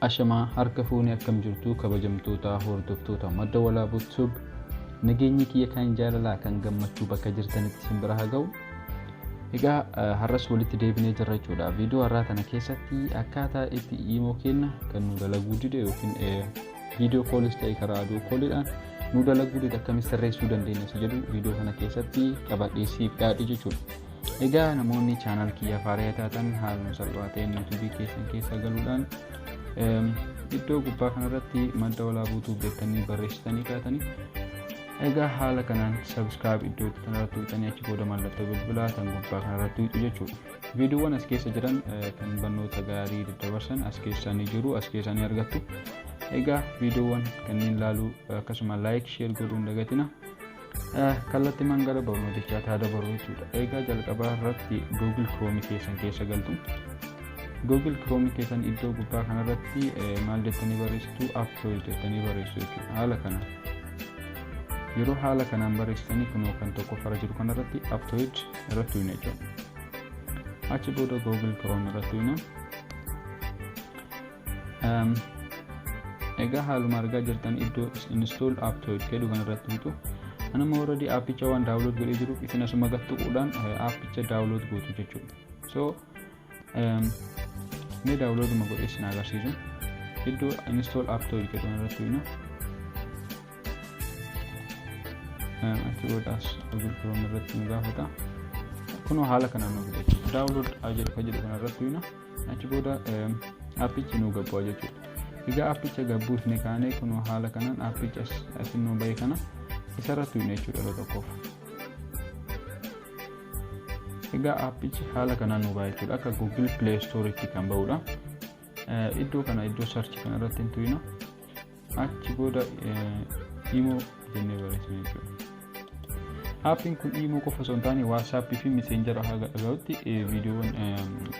Ashamaa harka fuunee akkam jirtu kabajamtoota hordoftoota madda walaabuu tub nageenyi kiyya kan jaalalaa kan gammachuu bakka jirtanitti simbira haa ga'u. Egaa har'as walitti deebinee jirra jechuudha. Viidiyoo har'aa kana keessatti akkaataa itti IMO kenna kan nu dalaguu dide yookiin viidiyoo koolis ta'e karaa aduu kooliidhaan nu dalaguu dide akkamitti sirreessuu dandeenya jedhu viidiyoo kana keessatti qabadhee siif dhiyaadhe jechuudha. Egaa namoonni chaanal kiyya faaraa taatan haaluma salphaa ta'een yuutuubii keessa galuudhaan iddoo gubbaa kanarratti madda walaabuu tub jettanii barreessitanii kaatanii egaa haala kanaan subscribe iddoo kanarratti tuqxanii achi booda mallattoo bilbilaa kan gubbaa kanarratti tuqxu jechuudha. Viidiyoowwan as keessa jiran kan barnoota gaarii daddabarsan as keessa ni jiru, as keessa ni argattu. Egaa viidiyoowwan kanneen ilaaluu akkasuma like share godhuu hin dagatina. Kallattii mangala barnootichaa taada baruu jechuudha. Egaa jalqabaa irratti Google Chrome keessa galtu. Google Chrome keessan iddoo gubbaa kanarratti maal jettanii barreessitu aptoid jettanii barreessu jechuudha. Haala kanaan yeroo haala kanaan barreessitanii kunoo kan tokko fara jiru kanarratti aptoid irratti huna jechuudha. Achi booda Google Chrome irratti huna. Egaa haaluma argaa jirtan iddoo install aptoid jedhu kanarratti hitu. Anama already appicha waan download godhee jiru isin asuma gattuquudhaan appicha download gootu jechuudha. So mee download ma godhee isin agarsiisu. Iddoo install aptoid jedhu kanarratti huna. Achi boodaas Google Chrome irratti nu gaafata. Kunoo haala kanaan nu godhe download jedhu kanarratti huna. Achi booda appichi nu gabbaa jechuudha. Egaa appicha gabbuus ni kaane kunoo haala kanaan appicha asin nu bahe kana isarratti huna jechuudha yeroo tokkoof. Egaa appichi haala kanaan nu bahe jechuudha akka Google Play Store itti kan bahudha. Iddoo kana iddoo search kanarratti hin tuqina. Achi booda IMO jennee barreessina jechuudha. Appiin kun IMO qofa osoo hin taane WhatsApp fi Messenger haga dhagahutti viidiyoowwan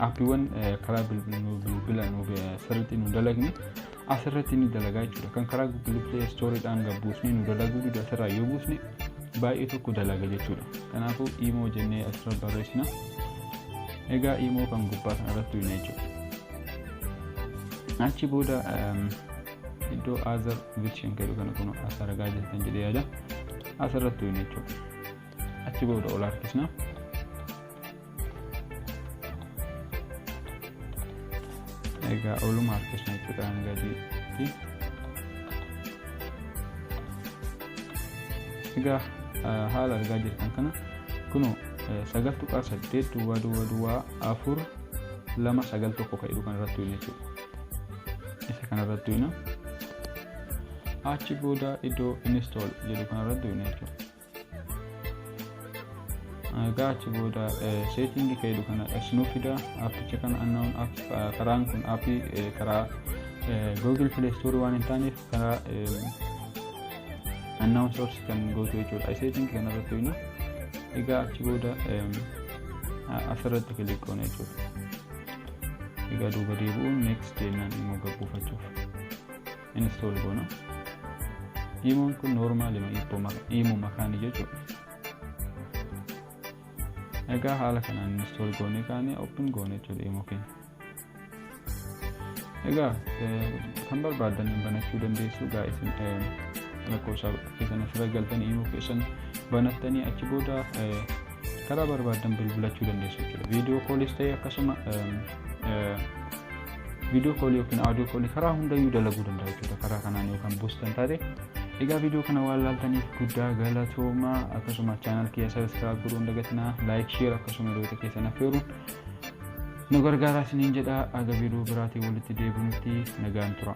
appiiwwan karaa bilbila nu sirriitti nu dalagne asirratti ni dalagaa jechuudha. Kan karaa Google Play Storeedhaan gabbuusne nu dalaguu dide asirraa yoo buusne baay'ee tokko dalaga jechuudha. Kanaafuu IMO jennee asirra barreessina. Egaa IMO kan gubbaa kanarratti huna jechuudha. Achi booda iddoo other version jedhu kana kun as argaa jirtan jedhee yaada asirratti huna jechuudha. Achi booda ol harkisna. Egaa oluma harkisna jechuudha gadiitti. Egaa haala argaa jirtan kana kunoo 9.8 duwwaa 4 2 9 tokko ka'edhu kanarratti huna jechuudha. Isa kanarratti huna. Achi booda iddoo install jedhu kanarratti huna jechuudha. Egaa achi booda setting ka'edhu kana snuufida appicha kana unknown app karaan kun appii karaa Google Play Store waan hin taaneef karaa unknown source kan gootu jechuudha. Setting kanarratti huna. Egaa achi booda asirratti kilik goona jechuudha. Egaa duuba deebi'uun next jennaan immoo gabbuufachuuf install goona. IMOon kun normaalima IMO makaanii jechuudha. Egaa haala kanaan install goone kaane open goone jechuudha IMO keenya. Egaa kan barbaadan banachuu dandeessu gaa isin lakkoofsa keessan asirra galtanii IMO keessan banattanii achi booda karaa barbaadan bilbilachuu dandeessu jechuudha. Viidiyoo koolis ta'e akkasuma viidiyoo koolii yookiin audiyoo koolii karaa hundayyuu dalaguu danda'a jechuudha. Karaa kanaan yookaan buustan taate. Egaa viidiyoo kana waan laaltaniif guddaa galatoomaa. Akkasuma chaanal kiyya subscribe godhuu hin dagatinaa. Like share akkasuma hiriyoota keessan affeeruun nu gargaaraa isiniin jedha. Aga viidiyoo biraatiin walitti deebinutti nagaan tura.